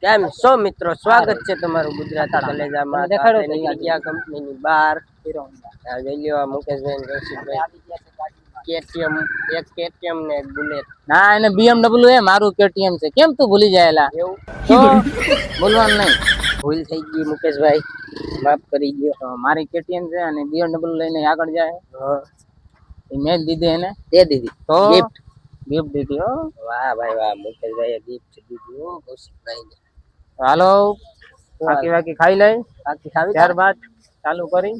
કેમ છો મિત્રો, સ્વાગત છે તમારું ગુજરાતી કલેજામાં. આપણે નીકળી ગયા કંપનીની બહાર. જઈ લ્યો મુકેશભાઈ રશીદભાઈ કેટીએમ, એક કેટીએમ ને એક બુલેટ. ના એને BMW હે, મારું કેટીએમ છે. કેમ તું ભૂલી જાયેલા? એવું તો બોલવાનું નહીં. ભૂલ થઈ ગઈ મુકેશભાઈ, માફ કરી દો. તો મારી કેટીએમ છે અને BMW લઈને આગળ જાય. હા એ મેં જ દીધી એને. દે દીધી તો ગિફ્ટ. ગિફ્ટ દીધી હો. વાહ ભાઈ વાહ, મુકેશભાઈ ગિફ્ટ દીધી હો કૌશિકભાઈ ને. હાલો બાકી બાકી ખાઈ લઈ, બાકી ખાવી ત્યારબાદ ચાલુ કરી.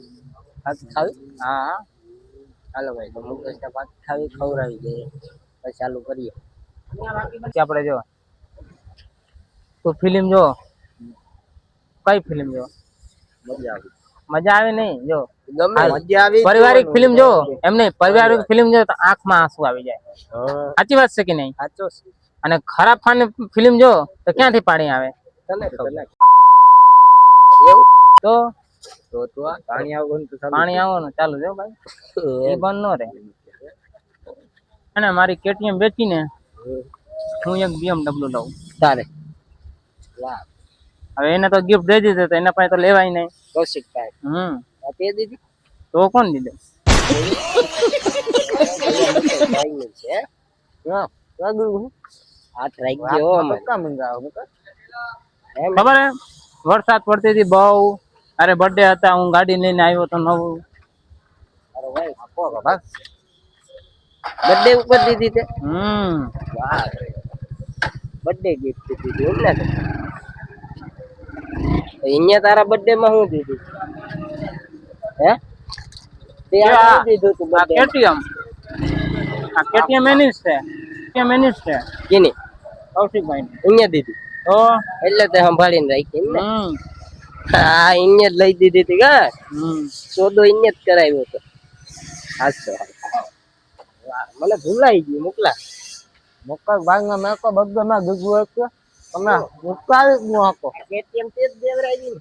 બાકી ખાવી. હા હાલો ભાઈ, તો મુકેશ ને બાકી ખાવી ખવડાવી દઈએ, પછી ચાલુ કરીએ. પછી આપણે જો તું ફિલ્મ જો, કઈ ફિલ્મ જો? મજા આવી. મજા આવે નહીં જો, ગમે મજા આવી. પારિવારિક ફિલ્મ જો, એમ નહીં પારિવારિક ફિલ્મ જો તો આંખમાં આંસુ આવી જાય. સાચી વાત છે કે નહીં? સાચો છે. અને ખરાબ ફિલ્મ જો તો ક્યાંથી પાણી આવે? તને ખબર એવું તો તો આ પાણી આવવાનું તો પાણી આવવાનું ચાલુ જો ભાઈ, એ બંધ નો રે. અને મારી કેટીએમ વેચીને હું એક BMW લઉં તારે. વાહ, હવે એને તો ગિફ્ટ દઈ દીધું તો એના પાસે તો લેવાય નહીં. કૌશિકભાઈ આપે દીધી તો કોણ દીધું? ભાઈ ની છે. હા લાગુ હાથ રાખી ગયો અમે કા મંગાવ ખબર હે વરસાદ પડતી હતી બહુ. અરે બર્થડે હતા, હું ગાડી લઈને આવ્યો તો નવું. અરે ભાઈ આપો બસ બર્થડે ઉપર દીધી તે. વાહ, બર્થડે ગિફ્ટ દીધી એમ ને. અહીંયા તારા બર્થડે માં શું દીધું હે? તે આ દીધું તું બર્થડે કેટીએમ. આ કેટીએમ એની છે, કેટીએમ એની છે. કેની? કૌશિકભાઈ અહીંયા દીધી તો એટલે તે સંભાળીને રાખી એમ ને. હા અહીંયા જ લઈ દીધી હતી કા. સોદો અહીંયા જ કરાવ્યો હતો. હાચો મને ભૂલાઈ ગયું. મોકલા મોકલ ભાઈ ને મેં તો બધે માં દીધું છે. તમે મુકાવી જ ન આપો. કેટીએમ તે જ દેવરાવી ને.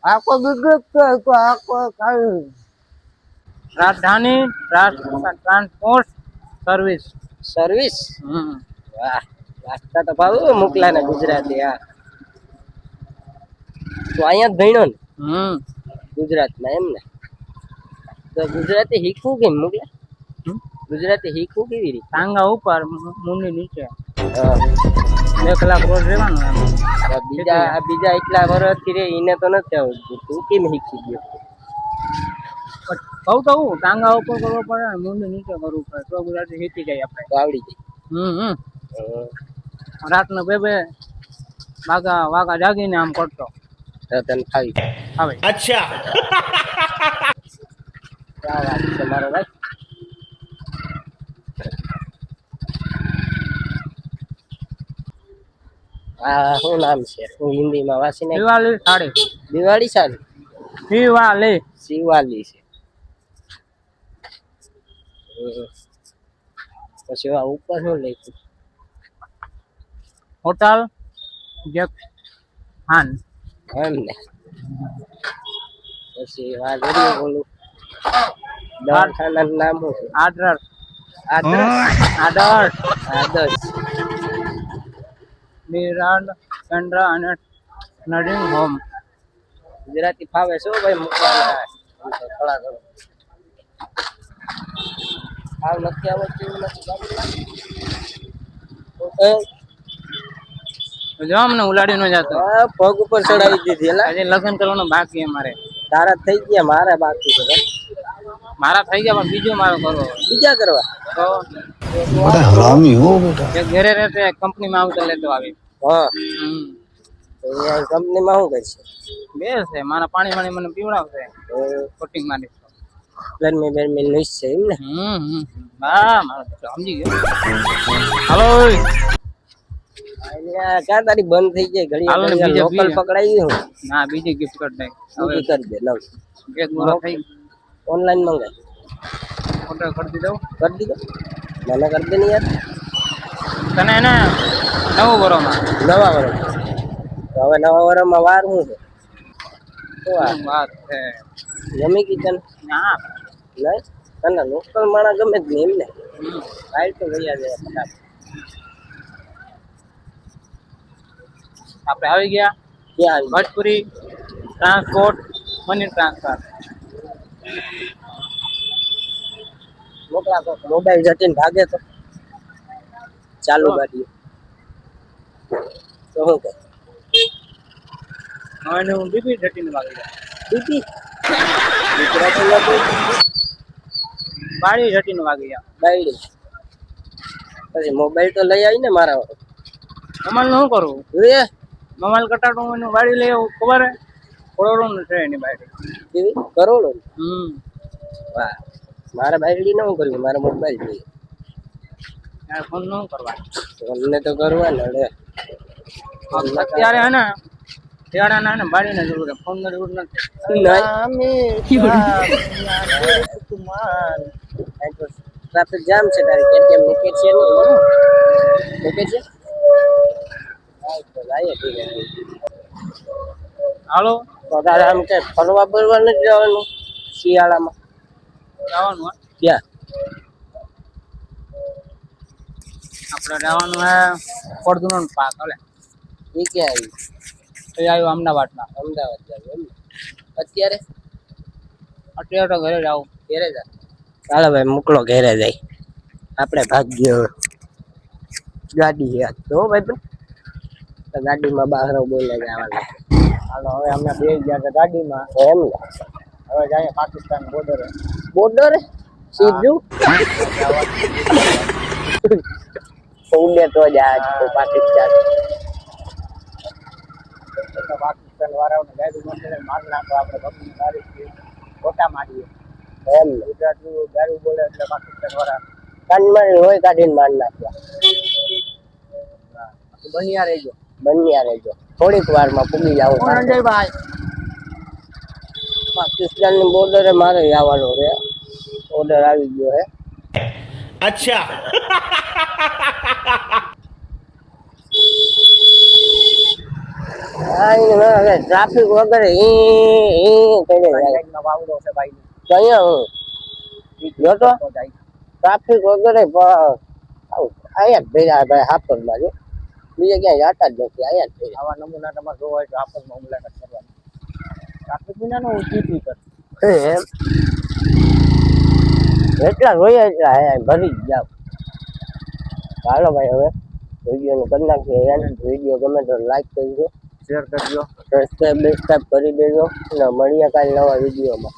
આખો દીધું છે તો આખો કાઢી. રાજધાની ટ્રાન્સપોર્ટ સર્વિસ. સર્વિસ. વાહ, વાંચતા તો ભાવ મોકલા ને ગુજરાતી. હા તો અહીંયા જ ભણ્યો ને ગુજરાતમાં એમ ને. તો ગુજરાતી શીખવું કેમ મોકલા? ગુજરાતી શીખવું કેવી રીતે? ટાંગા ઉપર મુંડી નીચે. 2 કલાક રોજ રહેવાનું. બીજા એટલા વર્ષથી રે એને તો નથી આવડતું, તું કેમ શીખી ગયો? કહું તો હું ટાંગા ઉપર કરવો પડે, મુંડી નીચે કરવું પડે તો ગુજરાતી શીખી જાય આપણે. તો આવડી જાય. રાતનો બે વાગા જાગીને આમ કરતો તને ખાવી આવે. અચ્છા क्या बात છે મારો ભાઈ. આ શું નામ છે? હું હિન્દીમાં વાંચીને. દિવાળી સાડી. દિવાળી સાડી. શિવાલી છે. પછી આ ઉપર શું લખ્યું? હોટલ જેક હાન એમ ને. પછી આ જરીએ બોલું દવાખાનાનું નામ શું છે? આદર્શ. નિરાડ કેન્દ્ર અને નર્સિંગ હોમ. ગુજરાતી ફાવે છો ભાઈ મૂકવાના થોડા ઘણું. હાવ નથી આવડતું નથી. જો અમને ઉલાડી ન જતો. પગ ઉપર ચડાવી દીધી. હજી લગ્ન કરવાનું બાકી અમારે. તારા થઈ ગયા, મારે બાકી છે. મારા થઈ ગયા પણ બીજો મારો કરવો. બીજા કરવા તો હરામી હો બેટા. એક ઘરે રહેતે કંપનીમાં આવતો લેતો આવી. હા કંપનીમાં શું કરશે? બે છે મારા પાણી મને પીવડાવશે. કોટિંગ મારી ગરમી બરમી નુસ છે એમ ને. હા મારો સમજી ગયો. હાલો ક્યાં તારી બંધ થઈ જાય ઘડી લોકલ પકડાવી હું. ના બીજી ગિફ્ટ કરી દે. હવે કરી દે લવ. એક બોલો થઈ ઓનલાઈન મંગાય. ઓર્ડર કરી દીધો. કરી દીધો મને કરી દે ને યાર. તને એને નવા વર્ષમાં તો હવે નવા વર્ષમાં વાર શું છે? શું વાત છે? ગમી કિચન ના નહીં તને લોકલ માણસ ગમે જ નહીં એમને. રાઈટ તો ગયા જાય ફટાફટ. આપણે આવી ગયા ક્યાં આવી ભજપુરી ટ્રાન્સપોર્ટ મની ટ્રાન્સફર. મોકલા તો મોબાઈલ જતીને ભાગે તો ચાલુ ગાડી તો શું કે હવે હું બીબી જટીને વાગી ગયા. બીપી ગુજરાતીમાં બોલ બાળી જટીને વાગી ગયા. બાયડી પછી મોબાઈલ તો લઈ આવી ને મારા મમાલ શું કરવું? જોઈએ મમાલ કટાટું એનું બાળી લઈ આવું ખબર હે? કરોડોનું છે એની બાળી. કેવી કરોડો વાહ. મારા બાયડી ન કરવી મારા મોબાઈલ જોઈએ યાર ફોન ન કરવા. અમને તો કરવા ને અડે અત્યારે હે ને શિયાળાના હે ને બાળીને જરૂર છે, ફોન ની જરૂર નથી. ટ્રાફિક જામ છે તારી કેમ નીકળે છે નીકળે છે હાલો તો તારે આમ કે ફરવા બરવા નથી જવાનું શિયાળામાં જવાનું હે? ક્યાં આપણે જવાનું હે ફોર્ચ્યુનર પાર્ક. હાલે એ ક્યાં આવ્યું એ આવ્યું અમદાવાદમાં. અમદાવાદ જાવ એમ ને? અત્યારે અત્યારે તો ઘરે જાવ. ઘેરે જા ચાલો ભાઈ મોકલો ઘેરે જાય આપણે ભાગ્યો ગાડી યાદ તો ભાઈ તો ગાડીમાં બહાર બોલે જવાનું હાલો હવે અમે બે ગયા છે ગાડીમાં. એમ ને હવે જાય પાકિસ્તાન બોર્ડર. બોર્ડર સીધું ઉડે તો જાય પાકિસ્તાન પાકિસ્તાન વાળાઓને ગાડી મોકલે માર નાખો. આપણે ગમે ગાડી ફોટા મારીએ એમ ને ગુજરાતી ગાડી બોલે એટલે પાકિસ્તાન વાળા કાનમાં હોય કાઢીને માર નાખવા બન્યા રહેજો. બન્યા રહેજો થોડીક વારમાં પૂગી જાવ ભાઈ પાકિસ્તાન ની બોર્ડરે મારે આવવાનું છે ઓર્ડર આવી ગયો હે अच्छा હવે ટ્રાફિક વગર વાવડો છે ભાઈ. તો અહીંયા હું જોતો ટ્રાફિક વગર અહીંયા જ ભેગા ભાઈ હાપર માં જો બીજે ક્યાંય જાતા જ નથી અહીંયા જ ભેગા આવા નમૂના તમારે જોવા હોય તો આપણને મુલાકાત કરવાની. ટ્રાફિક વિના નો ઊંચી કર. એમ એટલા રોયા એટલા હે ભરી જ જાવ ચાલો ભાઈ હવે વિડીયો નું કરી નાખીએ વિડીયો ગમે તો લાઈક કરજો શેર કરજો. સબસ્ક્રાઈબ કરી દેજો અને મળીએ કાલે નવા વિડીયોમાં.